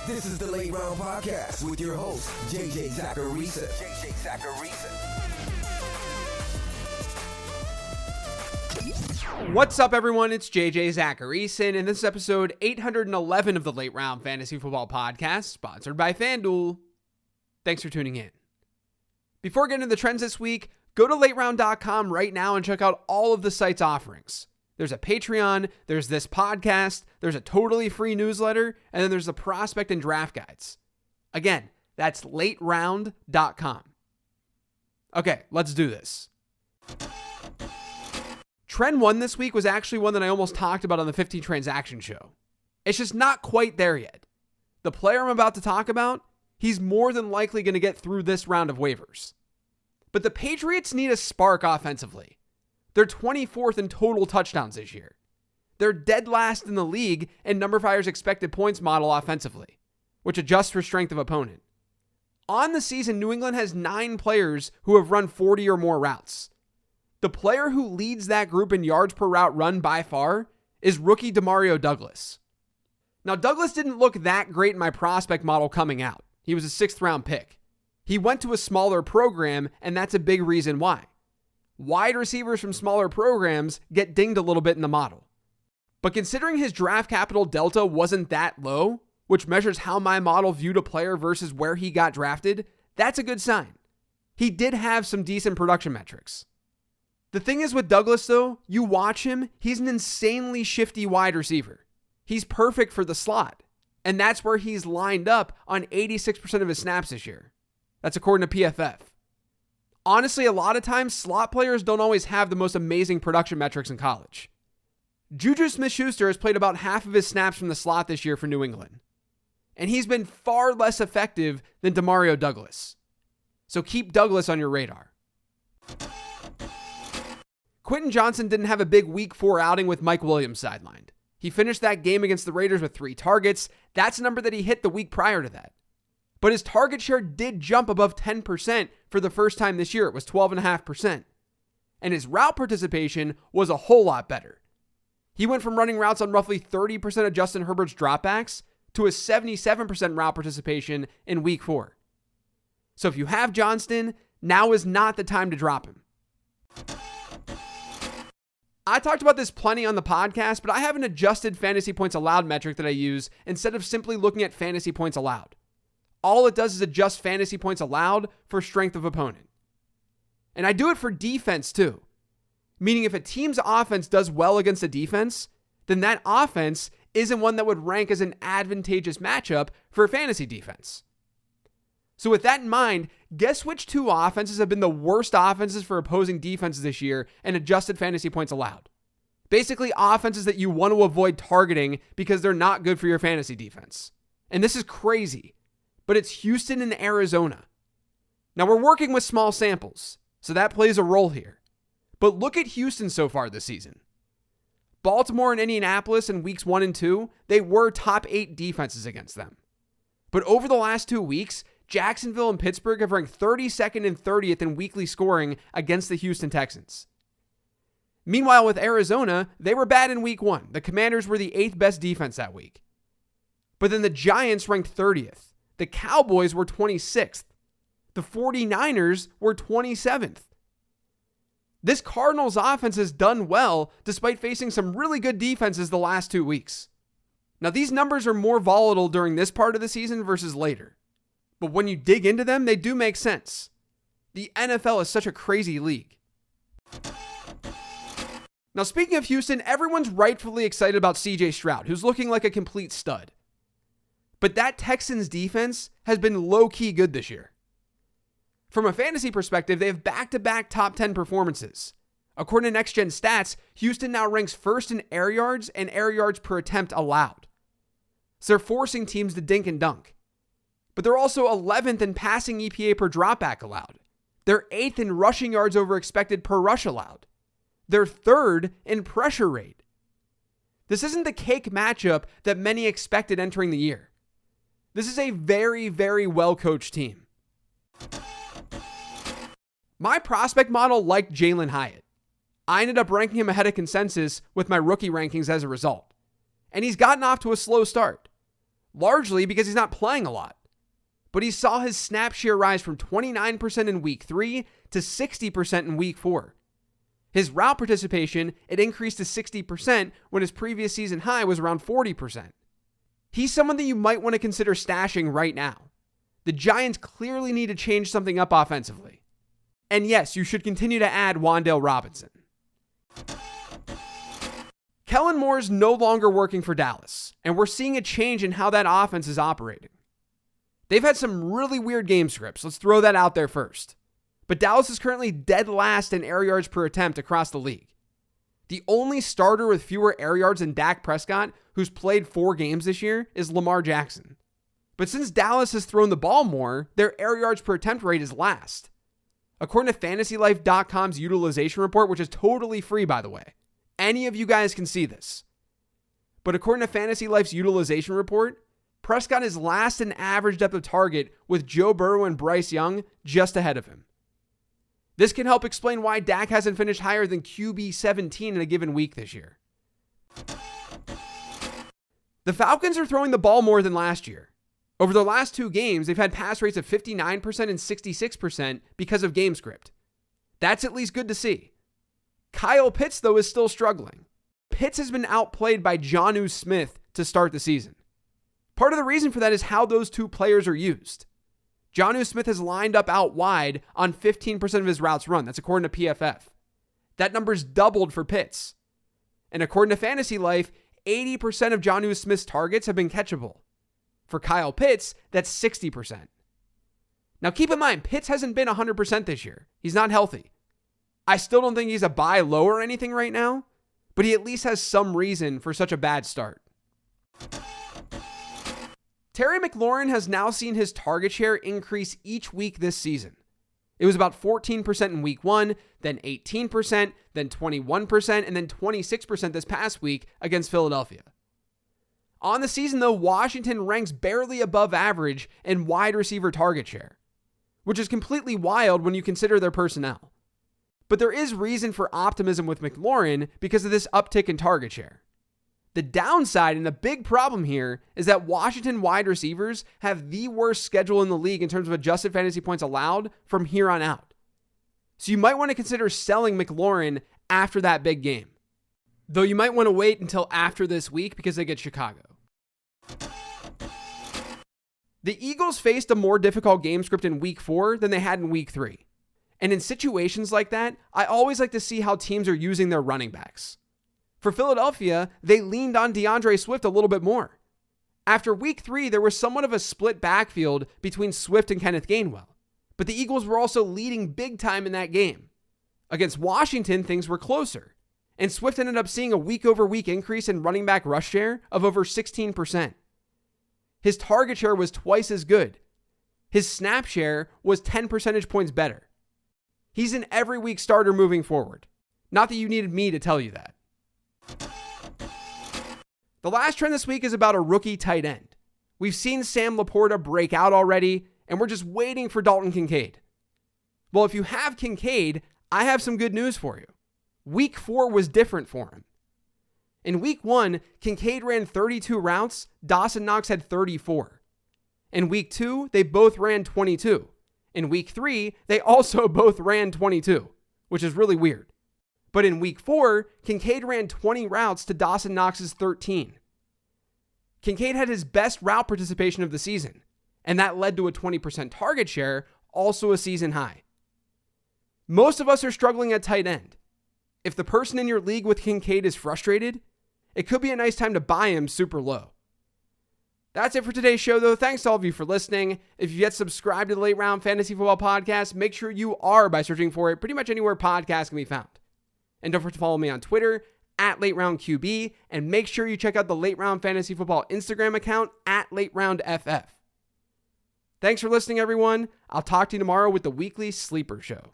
This is the Late Round Podcast with your host, JJ Zacharisa. What's up, everyone? It's JJ Zacharisa, and this is episode 811 of the Late Round Fantasy Football Podcast, sponsored by FanDuel. Thanks for tuning in. Before getting into the trends this week, go to lateround.com right now and check out all of the site's offerings. There's a Patreon, there's this podcast, there's a totally free newsletter, and then there's the prospect and draft guides. Again, that's lateround.com. Okay, let's do this. Trend 1 this week was actually one that I almost talked about on the 15 Transaction Show. It's just not quite there yet. The player I'm about to talk about, he's more than likely going to get through this round of waivers. But the Patriots need a spark offensively. They're 24th in total touchdowns this year. They're dead last in the league in numberFire's expected points model offensively, which adjusts for strength of opponent. On the season, New England has 9 players who have run 40 or more routes. The player who leads that group in yards per route run by far is rookie Demario Douglas. Now, Douglas didn't look that great in my prospect model coming out. He was a 6th round pick. He went to a smaller program, and that's a big reason why. Wide receivers from smaller programs get dinged a little bit in the model. But considering his draft capital delta wasn't that low, which measures how my model viewed a player versus where he got drafted, that's a good sign. He did have some decent production metrics. The thing is with Douglas though, you watch him, he's an insanely shifty wide receiver. He's perfect for the slot, and that's where he's lined up on 86% of his snaps this year. That's according to PFF. Honestly, a lot of times, slot players don't always have the most amazing production metrics in college. Juju Smith-Schuster has played about half of his snaps from the slot this year for New England, and he's been far less effective than Demario Douglas. So keep Douglas on your radar. Quentin Johnson didn't have a big Week 4 outing with Mike Williams sidelined. He finished that game against the Raiders with 3 targets. That's a number that he hit the week prior to that. But his target share did jump above 10% for the first time this year. It was 12.5%. And his route participation was a whole lot better. He went from running routes on roughly 30% of Justin Herbert's dropbacks to a 77% route participation in Week 4. So if you have Johnston, now is not the time to drop him. I talked about this plenty on the podcast, but I have an adjusted fantasy points allowed metric that I use instead of simply looking at fantasy points allowed. All it does is adjust fantasy points allowed for strength of opponent. And I do it for defense too. Meaning if a team's offense does well against a defense, then that offense isn't one that would rank as an advantageous matchup for a fantasy defense. So with that in mind, guess which 2 offenses have been the worst offenses for opposing defenses this year and adjusted fantasy points allowed? Basically offenses that you want to avoid targeting because they're not good for your fantasy defense. And this is crazy, but it's Houston and Arizona. Now we're working with small samples, so that plays a role here. But look at Houston so far this season. Baltimore and Indianapolis in weeks 1 and 2, they were top 8 defenses against them. But over the last 2 weeks, Jacksonville and Pittsburgh have ranked 32nd and 30th in weekly scoring against the Houston Texans. Meanwhile, with Arizona, they were bad in week 1. The Commanders were the 8th best defense that week. But then the Giants ranked 30th. The Cowboys were 26th. The 49ers were 27th. This Cardinals offense has done well despite facing some really good defenses the last 2 weeks. Now, these numbers are more volatile during this part of the season versus later. But when you dig into them, they do make sense. The NFL is such a crazy league. Now, speaking of Houston, everyone's rightfully excited about CJ Stroud, who's looking like a complete stud. But that Texans defense has been low-key good this year. From a fantasy perspective, they have back-to-back top 10 performances. According to Next Gen Stats, Houston now ranks first in air yards and air yards per attempt allowed. So they're forcing teams to dink and dunk. But they're also 11th in passing EPA per dropback allowed. They're 8th in rushing yards over expected per rush allowed. They're 3rd in pressure rate. This isn't the cake matchup that many expected entering the year. This is a very, very well-coached team. My prospect model liked Jalen Hyatt. I ended up ranking him ahead of consensus with my rookie rankings as a result. And he's gotten off to a slow start. largely because he's not playing a lot. But he saw his snap share rise from 29% in week 3 to 60% in week 4. His route participation, it increased to 60% when his previous season high was around 40%. He's someone that you might want to consider stashing right now. The Giants clearly need to change something up offensively. And yes, you should continue to add Wan'Dale Robinson. Kellen Moore's no longer working for Dallas, and we're seeing a change in how that offense is operating. They've had some really weird game scripts. Let's throw that out there first. But Dallas is currently dead last in air yards per attempt across the league. The only starter with fewer air yards than Dak Prescott, who's played 4 games this year, is Lamar Jackson. But since Dallas has thrown the ball more, their air yards per attempt rate is last. According to FantasyLife.com's utilization report, which is totally free, by the way, any of you guys can see this. But according to Fantasy Life's utilization report, Prescott is last in average depth of target with Joe Burrow and Bryce Young just ahead of him. This can help explain why Dak hasn't finished higher than QB 17 in a given week this year. The Falcons are throwing the ball more than last year. Over the last 2 games, they've had pass rates of 59% and 66% because of game script. That's at least good to see. Kyle Pitts, though, is still struggling. Pitts has been outplayed by Jonnu Smith to start the season. Part of the reason for that is how those 2 players are used. Jonnu Smith has lined up out wide on 15% of his routes run. That's according to PFF. That number's doubled for Pitts. And according to Fantasy Life, 80% of Jonnu Smith's targets have been catchable. For Kyle Pitts, that's 60%. Now keep in mind, Pitts hasn't been 100% this year. He's not healthy. I still don't think he's a buy low or anything right now, but he at least has some reason for such a bad start. Terry McLaurin has now seen his target share increase each week this season. It was about 14% in week 1, then 18%, then 21%, and then 26% this past week against Philadelphia. On the season, though, Washington ranks barely above average in wide receiver target share, which is completely wild when you consider their personnel. But there is reason for optimism with McLaurin because of this uptick in target share. The downside and the big problem here is that Washington wide receivers have the worst schedule in the league in terms of adjusted fantasy points allowed from here on out. So you might want to consider selling McLaurin after that big game. Though you might want to wait until after this week because they get Chicago. The Eagles faced a more difficult game script in week 4 than they had in week 3. And in situations like that, I always like to see how teams are using their running backs. For Philadelphia, they leaned on DeAndre Swift a little bit more. After week 3, there was somewhat of a split backfield between Swift and Kenneth Gainwell. But the Eagles were also leading big time in that game. Against Washington, things were closer. And Swift ended up seeing a week-over-week increase in running back rush share of over 16%. His target share was twice as good. His snap share was 10 percentage points better. He's an every week starter moving forward. Not that you needed me to tell you that. The last trend this week is about a rookie tight end. We've seen Sam Laporta break out already, and we're just waiting for Dalton Kincaid. Well, if you have Kincaid, I have some good news for you. Week 4 was different for him. In week 1, Kincaid ran 32 routes, Dawson Knox had 34. In week 2, they both ran 22. In week 3, they also both ran 22, which is really weird. But in week 4, Kincaid ran 20 routes to Dawson Knox's 13. Kincaid had his best route participation of the season, and that led to a 20% target share, also a season high. Most of us are struggling at tight end. If the person in your league with Kincaid is frustrated, it could be a nice time to buy him super low. That's it for today's show, though. Thanks to all of you for listening. If you've yet subscribed to the Late Round Fantasy Football Podcast, make sure you are by searching for it pretty much anywhere podcasts can be found. And don't forget to follow me on Twitter at LateRoundQB, and make sure you check out the Late Round Fantasy Football Instagram account at LateRoundFF. Thanks for listening, everyone. I'll talk to you tomorrow with the weekly Sleeper Show.